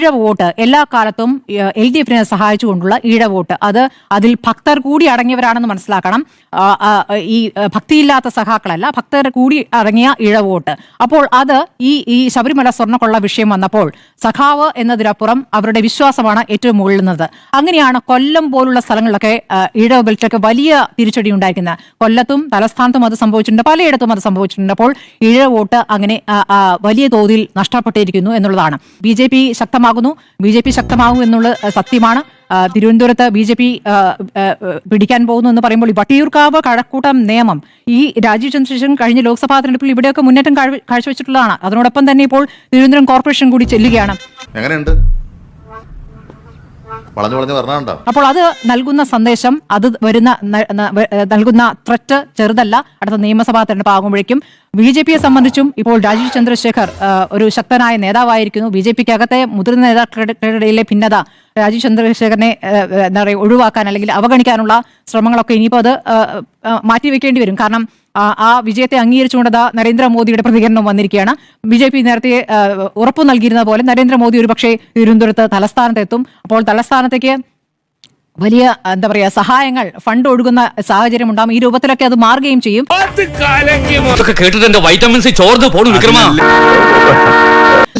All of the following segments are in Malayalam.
ഈഴ വോട്ട് എല്ലാ കാലത്തും LDF സഹായിച്ചുകൊണ്ടുള്ള ഈഴ വോട്ട് അതിൽ ഭക്തർ കൂടി അടങ്ങിയവരാണെന്ന് മനസ്സിലാക്കണം. ഈ ഭക്തിയില്ലാത്ത സഖാക്കളല്ല, ഭക്തർ കൂടി അടങ്ങിയ ഈഴ വോട്ട്. അപ്പോൾ അത് ഈ ശബരിമല സ്വർണ്ണക്കൊള്ള വിഷയം വന്നപ്പോൾ സഖാവ് എന്നതിനപ്പുറം അവരുടെ വിശ്വാസമാണ് ഏറ്റവും മുകളിൽ നിന്നത്. അങ്ങനെയാണ് കൊല്ലം പോലുള്ള സ്ഥലങ്ങളിലൊക്കെ ഈഴവ ബെൽറ്റൊക്കെ വലിയ തിരിച്ചടി ഉണ്ടായിരിക്കുന്നത്. കൊല്ലത്തും തലസ്ഥാനത്തും അത് സംഭവിച്ചിട്ടുണ്ട്, പലയിടത്തും അത് സംഭവിച്ചിട്ടുണ്ട്. അപ്പോൾ ഈഴ വോട്ട് അങ്ങനെ വലിയ തോതിൽ നഷ്ടപ്പെട്ടിരിക്കുന്നു എന്നുള്ളതാണ്. BJP ശക്തമാകും എന്നുള്ളത് സത്യമാണ്. തിരുവനന്തപുരത്ത് BJP പിടിക്കാൻ പോകുന്നു എന്ന് പറയുമ്പോൾ ഈ വട്ടിയൂർക്കാവ് കഴക്കൂട്ടം നിയമം ഈ രാജീവ് ചന്ദ്രശേഖരൻ കഴിഞ്ഞ ലോക്സഭാ തെരഞ്ഞെടുപ്പിൽ ഇവിടെയൊക്കെ മുന്നേറ്റം കാഴ്ചവെച്ചിട്ടുള്ളതാണ്. അതിനോടൊപ്പം തന്നെ ഇപ്പോൾ തിരുവനന്തപുരം കോർപ്പറേഷൻ കൂടി ചെല്ലുകയാണ്. എങ്ങനെയുണ്ട്? അപ്പോൾ അത് നൽകുന്ന സന്ദേശം, അത് നൽകുന്ന ത്രെറ്റ് ചെറുതല്ല. അടുത്ത നിയമസഭാ തെരഞ്ഞെടുപ്പ് ആകുമ്പോഴേക്കും BJPയെ സംബന്ധിച്ചും ഇപ്പോൾ രാജീവ് ചന്ദ്രശേഖർ ഒരു ശക്തനായ നേതാവായിരിക്കുന്നു. BJPക്കകത്തെ മുതിർന്ന നേതാക്കളുടെ ഭിന്നത രാജീവ് ചന്ദ്രശേഖരനെ എന്താ പറയുക ഒഴിവാക്കാൻ അല്ലെങ്കിൽ അവഗണിക്കാനുള്ള ശ്രമങ്ങളൊക്കെ ഇനിയിപ്പോൾ അത് മാറ്റിവെക്കേണ്ടി വരും. കാരണം ആ വിജയത്തെ അംഗീകരിച്ചുകൊണ്ട് നരേന്ദ്രമോദിയുടെ പ്രതികരണം വന്നിരിക്കുകയാണ്. BJP നേരത്തെ ഉറപ്പു നൽകിയിരുന്ന പോലെ നരേന്ദ്രമോദി ഒരുപക്ഷെ തിരുവനന്തപുരത്ത് തലസ്ഥാനത്തെത്തും. അപ്പോൾ തലസ്ഥാനത്തേക്ക് വലിയ എന്താ പറയാ സഹായങ്ങൾ, ഫണ്ട് ഒഴുകുന്ന സാഹചര്യം ഉണ്ടാകും. ഈ രൂപത്തിലൊക്കെ അത് മാറുകയും ചെയ്യും.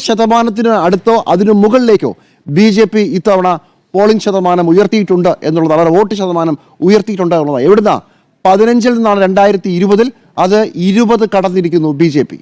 ശതമാനത്തിന് അടുത്തോ അതിനു മുകളിലേക്കോ BJP ഇത്തവണ പോളിംഗ് ശതമാനം ഉയർത്തിയിട്ടുണ്ട് എന്നുള്ളത്, അവരുടെ വോട്ട് ശതമാനം ഉയർത്തിയിട്ടുണ്ട് എന്നുള്ളത്. എവിടുന്ന 15 നിന്നാണ് 2020 അത് 20 കടന്നിരിക്കുന്നു BJP.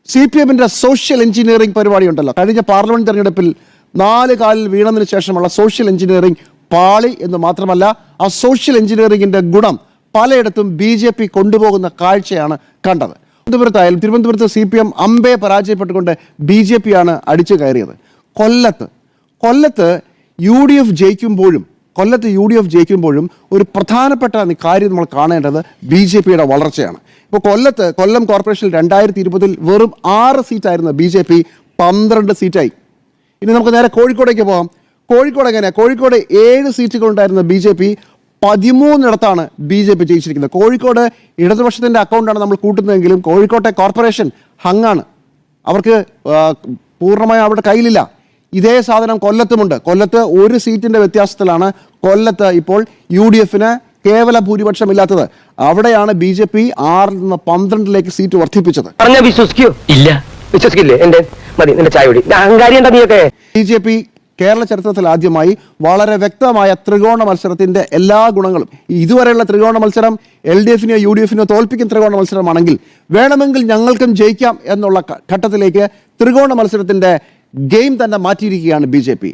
CPM-ന്റെ സോഷ്യൽ എഞ്ചിനീയറിംഗ് പരിപാടി ഉണ്ടല്ലോ, കഴിഞ്ഞ പാർലമെന്റ് തെരഞ്ഞെടുപ്പിൽ 4 കാലിൽ വീണതിന് ശേഷമുള്ള സോഷ്യൽ എഞ്ചിനീയറിംഗ് പാളി എന്ന് മാത്രമല്ല, ആ സോഷ്യൽ എഞ്ചിനീയറിംഗിന്റെ ഗുണം പലയിടത്തും BJP കൊണ്ടുപോകുന്ന കാഴ്ചയാണ് കണ്ടത്. തിരുവനന്തപുരത്ത് CPM അമ്പെ പരാജയപ്പെട്ടുകൊണ്ട് BJP-യാണ് അടിച്ചു കയറിയത്. കൊല്ലത്ത് UDF ജയിക്കുമ്പോഴും ഒരു പ്രധാനപ്പെട്ട കാര്യം നമ്മൾ കാണേണ്ടത് BJP-യുടെ വളർച്ചയാണ്. ഇപ്പോൾ കൊല്ലം കോർപ്പറേഷനിൽ 2020 വെറും 6 സീറ്റായിരുന്ന BJP 12 സീറ്റായി. ഇനി നമുക്ക് നേരെ കോഴിക്കോടേക്ക് പോകാം. കോഴിക്കോട് എങ്ങനെയാണ്? കോഴിക്കോട് 7 സീറ്റുകൾ ഉണ്ടായിരുന്ന BJP 13 BJP ജയിച്ചിരിക്കുന്നത്. കോഴിക്കോട് ഇടതുപക്ഷത്തിൻ്റെ അക്കൗണ്ടാണ് നമ്മൾ കൂട്ടുന്നതെങ്കിലും കോഴിക്കോട്ടെ കോർപ്പറേഷൻ ഹങ്ങാണ്, അവർക്ക് പൂർണ്ണമായും അവരുടെ കയ്യിലില്ല. ഇതേ സാധനം കൊല്ലത്തുമുണ്ട്. കൊല്ലത്ത് 1 സീറ്റിന്റെ വ്യത്യാസത്തിലാണ് കൊല്ലത്ത് ഇപ്പോൾ UDF-ന് കേവല ഭൂരിപക്ഷം ഇല്ലാത്തത്. അവിടെയാണ് BJP 6 നിന്ന് 12 സീറ്റ് വർദ്ധിപ്പിച്ചത്. BJP കേരള ചരിത്രത്തിൽ ആദ്യമായി വളരെ വ്യക്തമായ ത്രികോണ മത്സരത്തിന്റെ എല്ലാ ഗുണങ്ങളും, ഇതുവരെയുള്ള ത്രികോണ മത്സരം LDF-നെയോ UDF-നെയോ തോൽപ്പിക്കുന്ന ത്രികോണ മത്സരമാണെങ്കിൽ വേണമെങ്കിൽ ഞങ്ങൾക്കും ജയിക്കാം എന്നുള്ള ഘട്ടത്തിലേക്ക് ത്രികോണ മത്സരത്തിന്റെ ഗെയിം തന്നെ മാറ്റിയിരിക്കുകയാണ് BJP.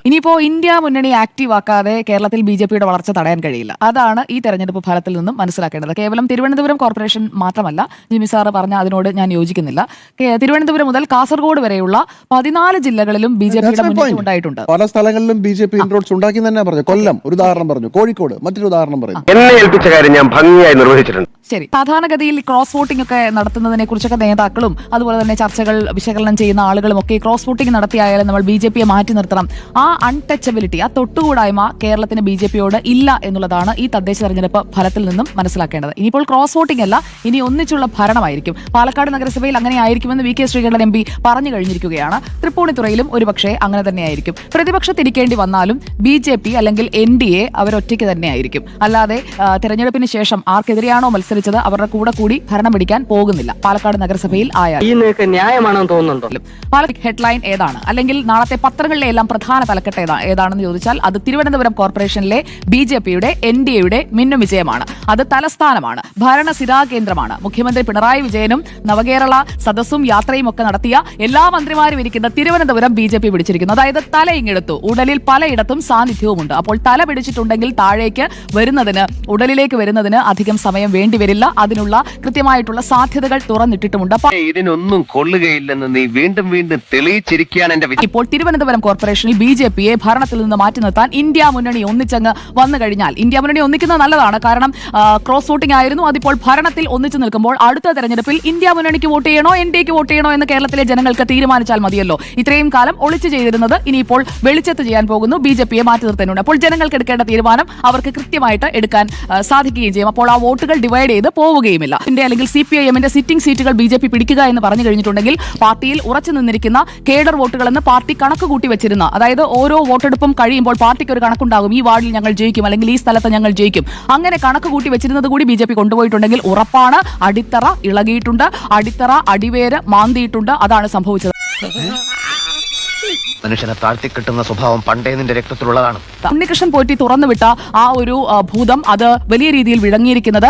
ഇനിയിപ്പോ ഇന്ത്യ മുന്നണി ആക്റ്റീവ് ആക്കാതെ കേരളത്തിൽ BJP-യുടെ വളർച്ച തടയാൻ കഴിയില്ല. അതാണ് ഈ തെരഞ്ഞെടുപ്പ് ഫലത്തിൽ നിന്നും മനസ്സിലാക്കേണ്ടത്. കേവലം തിരുവനന്തപുരം കോർപ്പറേഷൻ മാത്രമല്ല, ജിമ്മി സാറ് പറഞ്ഞ അതിനോട് ഞാൻ യോജിക്കുന്നില്ല. തിരുവനന്തപുരം മുതൽ കാസർഗോഡ് വരെയുള്ള 14 ജില്ലകളിലും BJP-യുടെ മുന്നേറ്റം ഉണ്ടായിട്ടുണ്ട്. പല സ്ഥലങ്ങളിലും BJP ഇൻട്രോഡ്സ് ഉണ്ടാക്കി തന്നെ പറഞ്ഞു. കൊല്ലം ഒരു ഉദാഹരണം പറഞ്ഞു, കോഴിക്കോട് മറ്റൊരു ഉദാഹരണം പറഞ്ഞു. എന്നെ ഏൽപ്പിച്ച കാര്യം ഞാൻ ഭംഗിയായി നിർവഹിച്ചിട്ടുണ്ട്. ശരി, സാധാരണഗതിയിൽ ക്രോസ് വോട്ടിംഗ് ഒക്കെ നടത്തുന്നതിനെ കുറിച്ചൊക്കെ നേതാക്കളും അതുപോലെ തന്നെ ചർച്ചകൾ വിശകലനം ചെയ്യുന്ന ആളുകളും ഒക്കെ ക്രോസ് വോട്ടിംഗ് നടത്തിയായാലും നമ്മൾ BJP-യെ മാറ്റി നിർത്തണം. ആ അൺടച്ചബിലിറ്റി, ആ തൊട്ടുകൂടായ്മ കേരളത്തിന് BJP-യോട് ഇല്ല എന്നുള്ളതാണ് ഈ തദ്ദേശ തെരഞ്ഞെടുപ്പ് ഫലത്തിൽ നിന്നും മനസ്സിലാക്കേണ്ടത്. ഇനിയിപ്പോൾ ക്രോസ് വോട്ടിംഗ് അല്ല, ഇനി ഒന്നിച്ചുള്ള ഭരണമായിരിക്കും. പാലക്കാട് നഗരസഭയിൽ അങ്ങനെ ആയിരിക്കുമെന്ന് VK ശ്രീകണ്ഠൻ MP പറഞ്ഞു കഴിഞ്ഞിരിക്കുകയാണ്. തൃപ്പൂണിത്തുറയിലും ഒരുപക്ഷെ അങ്ങനെ തന്നെയായിരിക്കും. പ്രതിപക്ഷത്തിരിക്കേണ്ടി വന്നാലും BJP അല്ലെങ്കിൽ NDA അവരൊറ്റയ്ക്ക് തന്നെയായിരിക്കും. അല്ലാതെ തെരഞ്ഞെടുപ്പിന് ശേഷം ആർക്കെതിരെയാണോ മത്സരിച്ചത് അവരുടെ കൂടി ഭരണം പിടിക്കാൻ പോകുന്നില്ല. പാലക്കാട് നഗരസഭയിൽ ആയാലും ന്യായമാണെന്ന് തോന്നുന്നുണ്ടോ? ഹെഡ്ലൈൻ ഏതാണ്, അല്ലെങ്കിൽ നാളത്തെ പത്രങ്ങളിലെ എല്ലാം പ്രധാന തലക്കെട്ട് ഏതാണെന്ന് ചോദിച്ചാൽ അത് തിരുവനന്തപുരം കോർപ്പറേഷനിലെ BJP-യുടെ NDA-യുടെ മിന്നും വിജയമാണ്. അത് തലസ്ഥാനമാണ്, ഭരണസിരാകേന്ദ്രമാണ്. മുഖ്യമന്ത്രി പിണറായി വിജയനും നവകേരള സദസ്സും യാത്രയും ഒക്കെ നടത്തിയ എല്ലാ മന്ത്രിമാരും ഇരിക്കുന്ന തിരുവനന്തപുരം BJP പിടിച്ചിരിക്കുന്നു. അതായത് തല ഇങ്ങെടുത്തു, ഉടലിൽ പലയിടത്തും സാന്നിധ്യവുമുണ്ട്. അപ്പോൾ തല പിടിച്ചിട്ടുണ്ടെങ്കിൽ താഴേക്ക് വരുന്നതിന്, ഉടലിലേക്ക് വരുന്നതിന് അധികം സമയം വേണ്ടിവരില്ല. അതിനുള്ള കൃത്യമായിട്ടുള്ള സാധ്യതകൾ തുറന്നിട്ടിട്ടുമുണ്ട്. ഇതിനൊന്നും കൊള്ളുകയില്ലെന്ന് നീ വീണ്ടും തെളിയിച്ചിരിക്കുകയാണ് എന്റെ. ഇപ്പോൾ തിരുവനന്തപുരം കോർപ്പറേഷനിൽ BJP-യെ ഭരണത്തിൽ നിന്ന് മാറ്റി നിർത്താൻ ഇന്ത്യ മുന്നണി ഒന്നിച്ചങ്ങ് വന്നു കഴിഞ്ഞാൽ, ഇന്ത്യ മുന്നണി ഒന്നിക്കുന്നത് നല്ലതാണ്. കാരണം ക്രോസ് വോട്ടിംഗ് ആയിരുന്നു. അതിപ്പോൾ ഭരണത്തിൽ ഒന്നിച്ചു നിൽക്കുമ്പോൾ അടുത്ത തെരഞ്ഞെടുപ്പിൽ ഇന്ത്യ മുന്നണിക്ക് വോട്ട് ചെയ്യണോ NDA-ക്ക് വോട്ട് ചെയ്യണോ എന്ന് കേരളത്തിലെ ജനങ്ങൾക്ക് തീരുമാനിച്ചാൽ മതിയല്ലോ. ഇത്രയും കാലം ഒളിച്ചു ചെയ്തിരുന്നത് ഇനിയിപ്പോൾ വെളിച്ചത്ത് ചെയ്യാൻ പോകുന്നു. BJP-യെ മാറ്റി നിർത്താനുണ്ട്. അപ്പോൾ ജനങ്ങൾക്ക് എടുക്കേണ്ട തീരുമാനം അവർക്ക് കൃത്യമായിട്ട് എടുക്കാൻ സാധിക്കുകയും ചെയ്യും. അപ്പോൾ ആ വോട്ടുകൾ ഡിവൈഡ് ഡിവൈഡ് ചെയ്ത് പോവുകയുമില്ല. അല്ലെങ്കിൽ CPIM-ന്റെ സിറ്റിംഗ് സീറ്റുകൾ BJP പിടിക്കുക എന്ന് പറഞ്ഞു കഴിഞ്ഞിട്ടുണ്ടെങ്കിൽ പാർട്ടിയിൽ ഉറച്ചു നിന്നിരിക്കുന്ന കേഡർ വോട്ടുകൾ എന്ന് പാർട്ടി കണക്ക് കൂട്ടി വെച്ചിരുന്ന, അതായത് ഓരോ വോട്ടെടുപ്പും കഴിയുമ്പോൾ പാർട്ടിക്ക് ഒരു കണക്കുണ്ടാകും, ഈ വാർഡിൽ ഞങ്ങൾ ജയിക്കും അല്ലെങ്കിൽ ഈ സ്ഥലത്ത് ഞങ്ങൾ ജയിക്കും, അങ്ങനെ കണക്ക് കൂട്ടി വെച്ചിരുന്നത് കൂടി BJP കൊണ്ടുപോയിട്ടുണ്ടെങ്കിൽ ഉറപ്പാണ് അടിത്തറ ഇളകിയിട്ടുണ്ട്, അടിത്തറ അടിവേര് മാന്തിയിട്ടുണ്ട്. അതാണ് സംഭവിച്ചത്. മനുഷ്യനെ താഴ്ത്തി കിട്ടുന്ന സ്വഭാവം പണ്ടേ നിന്റെ രക്തത്തിലുള്ളതാണ്. ഉണ്ണികൃഷ്ണൻ പോറ്റി തുറന്നുവിട്ട ആ ഒരു ഭൂതം അത് വലിയ രീതിയിൽ വിളങ്ങിയിരിക്കുന്നത്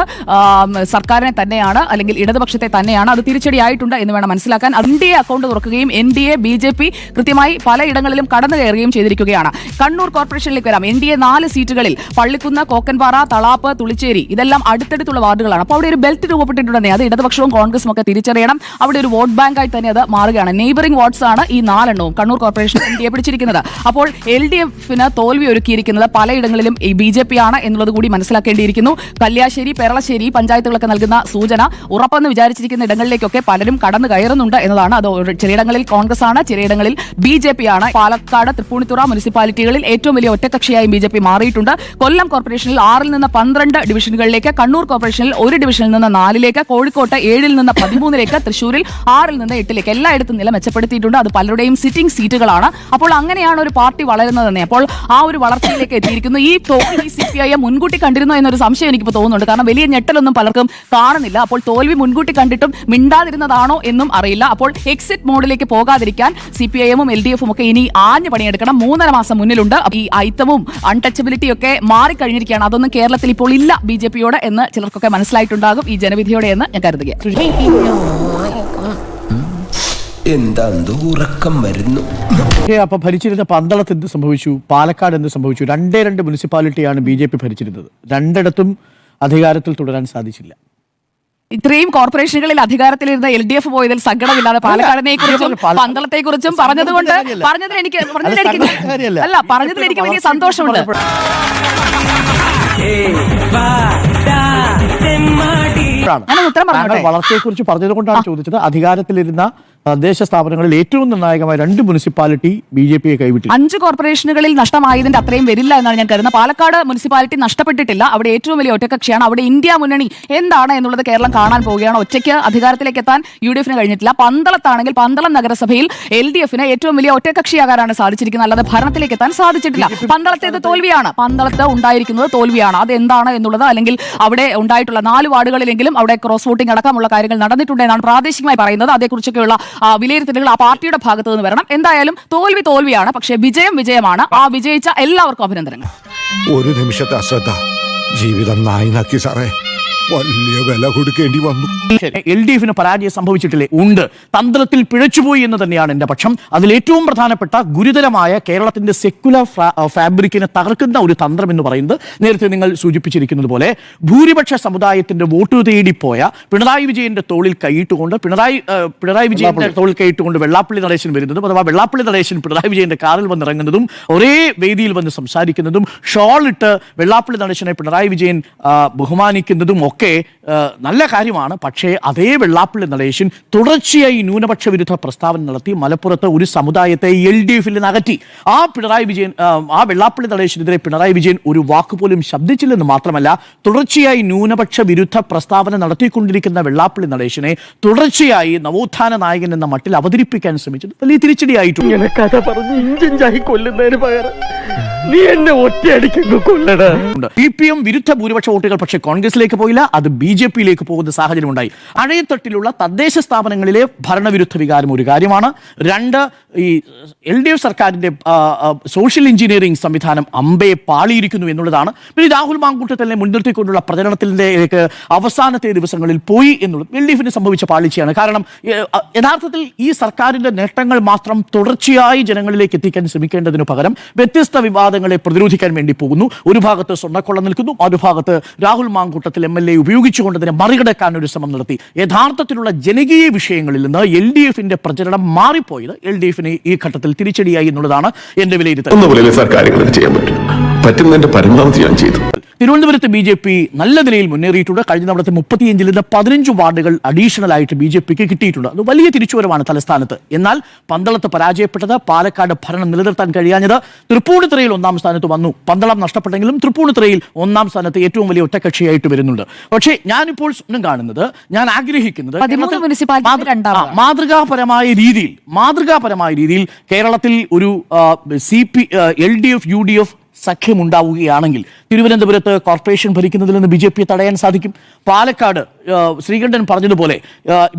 സർക്കാരിനെ തന്നെയാണ്, അല്ലെങ്കിൽ ഇടതുപക്ഷത്തെ തന്നെയാണ്. അത് തിരിച്ചടിയായിട്ടുണ്ട് എന്ന് വേണം മനസ്സിലാക്കാൻ. NDA അക്കൗണ്ട് തുറക്കുകയും NDA BJP കൃത്യമായി പലയിടങ്ങളിലും കടന്നു കയറുകയും ചെയ്തിരിക്കുകയാണ്. കണ്ണൂർ കോർപ്പറേഷനിലേക്ക് വരാം. NDA 4 സീറ്റുകളിൽ പള്ളിക്കുന്ന്, കോക്കൻപാറ, തളാപ്പ്, തുളിച്ചേരി ഇതെല്ലാം അടുത്തടുത്തുള്ള വാർഡുകളാണ്. അപ്പോൾ അവിടെ ഒരു ബെൽറ്റ് രൂപപ്പെട്ടിട്ടുണ്ടെന്നേ അത് ഇടതുപക്ഷവും കോൺഗ്രസും ഒക്കെ തിരിച്ചറിയണം. അവിടെ ഒരു വോട്ട് ബാങ്കായി തന്നെ അത് മാറുകയാണ്. നെയ്ബറിംഗ് വാർഡ്സ് ആണ് ഈ 4 എണ്ണവും കണ്ണൂർ കോർപ്പറേഷൻ NDA പിടിച്ചിരിക്കുന്നത്. അപ്പോൾ LDF-ന് തോൽവി ഒരുക്കിയിരിക്കുന്നത് പലയിടങ്ങളിലും ഈ BJP ആണ് എന്നുള്ളത് കൂടി മനസ്സിലാക്കേണ്ടിയിരിക്കുന്നു. കല്യാശ്ശേരി, പെരളശ്ശേരി പഞ്ചായത്തുകളൊക്കെ നൽകുന്ന സൂചന ഉറപ്പെന്ന് വിചാരിച്ചിരിക്കുന്ന ഇടങ്ങളിലേക്കൊക്കെ പലരും കടന്നു കയറുന്നുണ്ട് എന്നതാണ്. അത് ചിലയിടങ്ങളിൽ കോൺഗ്രസ് ആണ്, ചിലയിടങ്ങളിൽ BJP ആണ്. പാലക്കാട്, തൃപ്പൂണിത്തുറ മുനിസിപ്പാലിറ്റികളിൽ ഏറ്റവും വലിയ ഒറ്റക്കക്ഷിയായി BJP മാറിയിട്ടുണ്ട്. കൊല്ലം കോർപ്പറേഷനിൽ 6 നിന്ന് 12 ഡിവിഷനുകളിലേക്ക്, കണ്ണൂർ കോർപ്പറേഷനിൽ 1 ഡിവിഷനിൽ നിന്ന് 4ലേക്ക്, കോഴിക്കോട്ട് 7 നിന്ന് 13ലേക്ക്, തൃശ്ശൂരിൽ 6 നിന്ന് 8ലേക്ക് എല്ലായിടത്തും നില മെച്ചപ്പെടുത്തിയിട്ടുണ്ട്. അത് പലരുടെയും സിറ്റിംഗ് സീറ്റുകളാണ്. അപ്പോൾ അങ്ങനെയാണ് ഒരു പാർട്ടി വളരുന്നത് തന്നെ. അപ്പോൾ ആ ഒരു വളർച്ചയിലേക്ക് എത്തിയിരിക്കുന്നു. ഈ തോൽവി CPIM മുൻകൂട്ടി കണ്ടിരുന്നോ എന്നൊരു സംശയം എനിക്കിപ്പോൾ തോന്നുന്നുണ്ട്. കാരണം വലിയ ഞെട്ടലൊന്നും പലർക്കും കാണുന്നില്ല. അപ്പോൾ തോൽവി മുൻകൂട്ടി കണ്ടിട്ടും മിണ്ടാതിരുന്നതാണോ എന്നും അറിയില്ല. അപ്പോൾ എക്സിറ്റ് മോഡിലേക്ക് പോകാതിരിക്കാൻ CPIM-ഉം LDF-ഉം ഒക്കെ ഇനി ആഞ്ഞു പണിയെടുക്കണം. 3.5 മാസം മുന്നിലുണ്ട്. ഈ ഐത്തവും അൺടച്ചബിലിറ്റിയും ഒക്കെ മാറിക്കഴിഞ്ഞിരിക്കുകയാണ്. അതൊന്നും കേരളത്തിൽ ഇപ്പോൾ ഇല്ല BJP-യോട് എന്ന് ചിലർക്കൊക്കെ മനസ്സിലായിട്ടുണ്ടാകും ഈ ജനവിധിയോടെ എന്ന് ഞാൻ കരുതുകയാണ്. എന്താ ഉറക്കം വരുന്നു. അപ്പൊ ഭരിച്ചിരുന്ന പന്തളത്ത് എന്ത് സംഭവിച്ചു, പാലക്കാട് എന്ത് സംഭവിച്ചു? 2 മുനിസിപ്പാലിറ്റിയാണ് BJP ഭരിച്ചിരുന്നത്. 2 അധികാരത്തിൽ തുടരാൻ സാധിച്ചില്ല. ഇത്രയും കോർപ്പറേഷനുകളിൽ അധികാരത്തിലിരുന്ന LDF പോയതിൽ സങ്കടമില്ലാതെ പാലക്കാടിനെ കുറിച്ചും പന്തളത്തെ കുറിച്ചും പറഞ്ഞതിൽ എനിക്ക് വലിയ സന്തോഷമുണ്ട്. വളർച്ചയെക്കുറിച്ച് പറഞ്ഞതുകൊണ്ടാണ് ചോദിച്ചത്. അധികാരത്തിലിരുന്ന തദ്ദേശ സ്ഥാപനങ്ങളിൽ ഏറ്റവും നിർണായകമായ 2 മുനിസിപ്പാലിറ്റി BJP-യെ കൈവിട്ടു. 5 കോർപ്പറേഷനുകളിൽ നഷ്ടമായതിന്റെ അത്രയും വരില്ല എന്നാണ് ഞാൻ കരുതുന്നത്. പാലക്കാട് മുനിസിപ്പാലിറ്റി നഷ്ടപ്പെട്ടിട്ടില്ല. അവിടെ ഏറ്റവും വലിയ ഒറ്റക്കക്ഷിയാണ്. അവിടെ ഇന്ത്യ മുന്നണി എന്താണ് എന്നുള്ളത് കേരളം കാണാൻ പോവുകയാണ്. ഒറ്റയ്ക്ക് അധികാരത്തിലേക്ക് എത്താൻ UDF-ന് കഴിഞ്ഞിട്ടില്ല. പന്തളത്താണെങ്കിൽ പന്തളം നഗരസഭയിൽ LDF-ന് ഏറ്റവും വലിയ ഒറ്റക്കക്ഷിയാകാനാണ് സാധിച്ചിരിക്കുന്നത്. അല്ലാതെ ഭരണത്തിലേക്ക് എത്താൻ സാധിച്ചിട്ടില്ല. പന്തളത്തേത് തോൽവിയാണ്. പന്തളത്ത് ഉണ്ടായിരിക്കുന്നത് തോൽവിയാണ്. അത് എന്താണ് എന്നുള്ളത്, അല്ലെങ്കിൽ അവിടെ ഉണ്ടായിട്ടുള്ള 4 വാർഡുകളിലെങ്കിലും അവിടെ ക്രോസ് വോട്ടിംഗ് അടക്കമുള്ള കാര്യങ്ങൾ നടന്നിട്ടുണ്ട് എന്നാണ് പ്രാദേശികമായി പറയുന്നത്. അതേക്കുറിച്ചൊക്കെയുള്ള വിലയിരുത്തലുകൾ ആ പാർട്ടിയുടെ ഭാഗത്ത് നിന്ന് വരണം. എന്തായാലും തോൽവിയാണ്. പക്ഷേ വിജയമാണ്. ആ വിജയിച്ച എല്ലാവർക്കും അഭിനന്ദനങ്ങൾ. ഒരു നിമിഷത്തെ അശ്രദ്ധ ജീവിതം നായിനാക്കി സാറേ. വലിയ വില കൊടുക്കേണ്ടി വന്നു. LDF-ന് പരാജയം സംഭവിച്ചിട്ടില്ലേ? ഉണ്ട്. തന്ത്രത്തിൽ പിഴച്ചുപോയി എന്ന് തന്നെയാണ് എന്റെ പക്ഷം. അതിൽ ഏറ്റവും പ്രധാനപ്പെട്ട ഗുരുതരമായ കേരളത്തിന്റെ സെക്യുലർ ഫാബ്രിക്കിനെ തകർക്കുന്ന ഒരു തന്ത്രം എന്ന് പറയുന്നത്, നേരത്തെ നിങ്ങൾ സൂചിപ്പിച്ചിരിക്കുന്നത് പോലെ ഭൂരിപക്ഷ സമുദായത്തിന്റെ വോട്ട് തേടിപ്പോയ പിണറായി വിജയന്റെ തോളിൽ കൈയിട്ടുകൊണ്ട് പിണറായി വിജയന്റെ തോളിൽ കൈയിട്ടുകൊണ്ട് വെള്ളാപ്പള്ളി നടേശൻ വരുന്നതും, അഥവാ വെള്ളാപ്പള്ളി നടേശൻ പിണറായി വിജയന്റെ കാറിൽ വന്നിറങ്ങുന്നതും, ഒരേ വേദിയിൽ വന്ന് സംസാരിക്കുന്നതും, ഷോൾ ഇട്ട് വെള്ളാപ്പള്ളി നടേശനെ പിണറായി വിജയൻ ബഹുമാനിക്കുന്നതും ഒക്കെ നല്ല കാര്യമാണ്. പക്ഷേ അതേ വെള്ളാപ്പള്ളി നടേശൻ തുടർച്ചയായി ന്യൂനപക്ഷ വിരുദ്ധ പ്രസ്താവന നടത്തി മലപ്പുറത്ത് ഒരു സമുദായത്തെ LDF-ൽ നിന്ന് അകറ്റി. ആ വെള്ളാപ്പള്ളി നടേശനെതിരെ പിണറായി വിജയൻ ഒരു വാക്കുപോലും ശബ്ദിച്ചില്ലെന്ന് മാത്രമല്ല, തുടർച്ചയായി ന്യൂനപക്ഷ വിരുദ്ധ പ്രസ്താവന നടത്തിക്കൊണ്ടിരിക്കുന്ന വെള്ളാപ്പള്ളി നടേശനെ തുടർച്ചയായി നവോത്ഥാന നായകൻ എന്ന മട്ടിൽ അവതരിപ്പിക്കാൻ ശ്രമിച്ചത് വലിയ തിരിച്ചടിയായിട്ടുണ്ട്. കഥ പറഞ്ഞ് ഇഞ്ചിഞ്ചായി കൊല്ലുന്നതിന് പകരം നീ എന്നെ ഒറ്റയടിക്കുന്നു കൊല്ലട. CPM വിരുദ്ധ ഭൂരിപക്ഷ വോട്ടുകൾ പക്ഷേ കോൺഗ്രസിലേക്ക് പോയില്ല, അത് BJP-യിലേക്ക് പോകുന്ന സാഹചര്യം ഉണ്ടായി. അഴയത്തട്ടിലുള്ള തദ്ദേശ സ്ഥാപനങ്ങളിലെ ഭരണവിരുദ്ധ വികാരം ഒരു കാര്യമാണ്. 2, ഈ LDF സർക്കാരിന്റെ സോഷ്യൽ എഞ്ചിനീയറിംഗ് സംവിധാനം അമ്പയെ പാളിയിരിക്കുന്നു എന്നുള്ളതാണ്. പിന്നെ രാഹുൽ മാങ്കൂട്ടത്തിനെ മുൻനിർത്തിക്കൊണ്ടുള്ള പ്രചരണത്തിന്റെ അവസാനത്തെ ദിവസങ്ങളിൽ പോയി എന്നുള്ളത് LDF-ന് സംഭവിച്ച പാളിച്ചയാണ്. കാരണം യഥാർത്ഥത്തിൽ ഈ സർക്കാരിന്റെ നേട്ടങ്ങൾ മാത്രം തുടർച്ചയായി ജനങ്ങളിലേക്ക് എത്തിക്കാൻ ശ്രമിക്കേണ്ടതിനു പകരം വ്യത്യസ്ത വിവാദങ്ങളെ പ്രതിരോധിക്കാൻ വേണ്ടി പോകുന്നു. ഒരു ഭാഗത്ത് സ്വർണ്ണക്കൊള്ള നിൽക്കുന്നു, മറുഭാഗത്ത് രാഹുൽ മാങ്കൂട്ടത്തിൽ MLA ഉപയോഗിച്ചുകൊണ്ട് അതിനെ മറികടക്കാൻ ഒരു ശ്രമം നടത്തി. യഥാർത്ഥത്തിലുള്ള ജനകീയ വിഷയങ്ങളിൽ നിന്ന് LDF-ന്റെ പ്രചരണം മാറിപ്പോയത് LDF-ന് ഈ ഘട്ടത്തിൽ തിരിച്ചടിയായി എന്നുള്ളതാണ് എന്റെ വിലയിരുത്തൽ. പറ്റുന്നതിന്റെ പരമാവധി ഞാൻ ചെയ്തു. തിരുവനന്തപുരത്ത് BJP നല്ല നിലയിൽ മുന്നേറിയിട്ടുണ്ട്. കഴിഞ്ഞ തവണത്തെ 35 നിന്ന് 15 വാർഡുകൾ അഡീഷണൽ ആയിട്ട് BJP-ക്ക് കിട്ടിയിട്ടുണ്ട്. അത് വലിയ തിരിച്ചുവരവാണ് തലസ്ഥാനത്ത്. എന്നാൽ പന്തളത്ത് പരാജയപ്പെട്ടത്, പാലക്കാട് ഭരണം നിലനിർത്താൻ കഴിയാഞ്ഞത്, തൃപ്പൂണിത്തുറയിൽ 1-ാം സ്ഥാനത്ത് വന്നു. പന്തളം നഷ്ടപ്പെട്ടെങ്കിലും തൃപ്പൂണിത്തുറയിൽ 1-ാം സ്ഥാനത്ത് ഏറ്റവും വലിയ ഒറ്റക്കക്ഷിയായിട്ട് വരുന്നുണ്ട്. പക്ഷേ ഞാനിപ്പോൾ സ്വപ്നം കാണുന്നത്, ഞാൻ ആഗ്രഹിക്കുന്നത് 13 മുനിസിപ്പാലിറ്റി രണ്ടാമതാണ്. മാതൃകാപരമായ രീതിയിൽ കേരളത്തിൽ ഒരു LDF UDF സഖ്യമുണ്ടാവുകയാണെങ്കിൽ തിരുവനന്തപുരത്ത് കോർപ്പറേഷൻ ഭരിക്കുന്നതിൽ നിന്ന് BJP തടയാൻ സാധിക്കും. പാലക്കാട് ശ്രീകണ്ഠൻ പറഞ്ഞതുപോലെ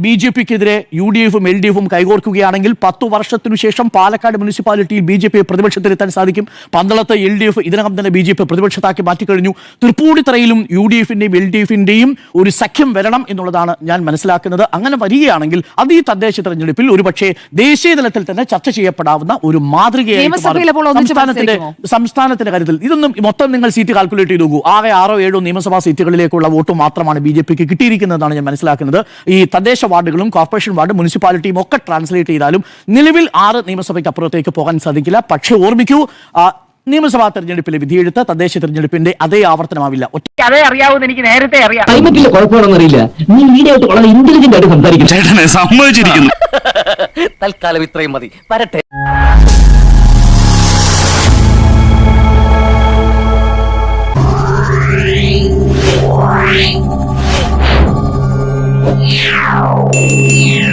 BJPക്കെതിരെ UDFും LDFും കൈകോർക്കുകയാണെങ്കിൽ 10 വർഷത്തിനു ശേഷം പാലക്കാട് മുനിസിപ്പാലിറ്റിയിൽ BJP പ്രതിപക്ഷത്തിലെത്താൻ സാധിക്കും. പന്തളത്ത് LDF ഇതിനകം തന്നെ BJP പ്രതിപക്ഷത്താക്കി മാറ്റിക്കഴിഞ്ഞു. തൃപ്പൂണിത്തറയിലും UDFിന്റെയും LDFിന്റെയും ഒരു സഖ്യം വരണം എന്നുള്ളതാണ് ഞാൻ മനസ്സിലാക്കുന്നത്. അങ്ങനെ വരികയാണെങ്കിൽ അത് ഈ തദ്ദേശ തെരഞ്ഞെടുപ്പിൽ ഒരുപക്ഷെ ദേശീയ തലത്തിൽ തന്നെ ചർച്ച ചെയ്യപ്പെടാവുന്ന ഒരു മാതൃകയായി സംസ്ഥാനത്തിന്റെ കാര്യത്തിൽ. ഇതൊന്നും മൊത്തം നിങ്ങൾ സീറ്റ് കാൽക്കുലേറ്റ് ചെയ്ത് നോക്കൂ. ആകെ 6-7 നിയമസഭാ സീറ്റുകളിലേക്കുള്ള വോട്ട് മാത്രമാണ് BJPക്ക് കിട്ടിയിരിക്കുന്നതെന്നാണ് ഞാൻ മനസ്സിലാക്കുന്നത്. ഈ തദ്ദേശ വാർഡുകളും കോർപ്പറേഷൻ വാർഡ് മുനിസിപ്പാലിറ്റിയും ഒക്കെ ട്രാൻസ്ലേറ്റ് ചെയ്താലും നിലവിൽ 6 നിയമസഭയ്ക്ക് അപ്പുറത്തേക്ക് പോകാൻ സാധിക്കില്ല. പക്ഷേ ഓർമ്മിക്കൂ, നിയമസഭാ തെരഞ്ഞെടുപ്പിലെ വിധിയെഴുത്ത് തദ്ദേശ തെരഞ്ഞെടുപ്പിന്റെ അതേ ആവർത്തനമാവില്ല. അതേ അറിയാവുന്ന എനിക്ക് നേരത്തെ അറിയാം. ക്ലൈമറ്റിലെ കുഴപ്പമാണെന്നറിയില്ല. നീ മീഡിയ ആയിട്ട് വളരെ ഇന്റലിജന്റ് ആയിട്ട് സംസാരിക്കും. സമ്മതിച്ചിരിക്കുന്നു. തൽക്കാലം ഇത്രയും മതി. വരട്ടെ. Yeah.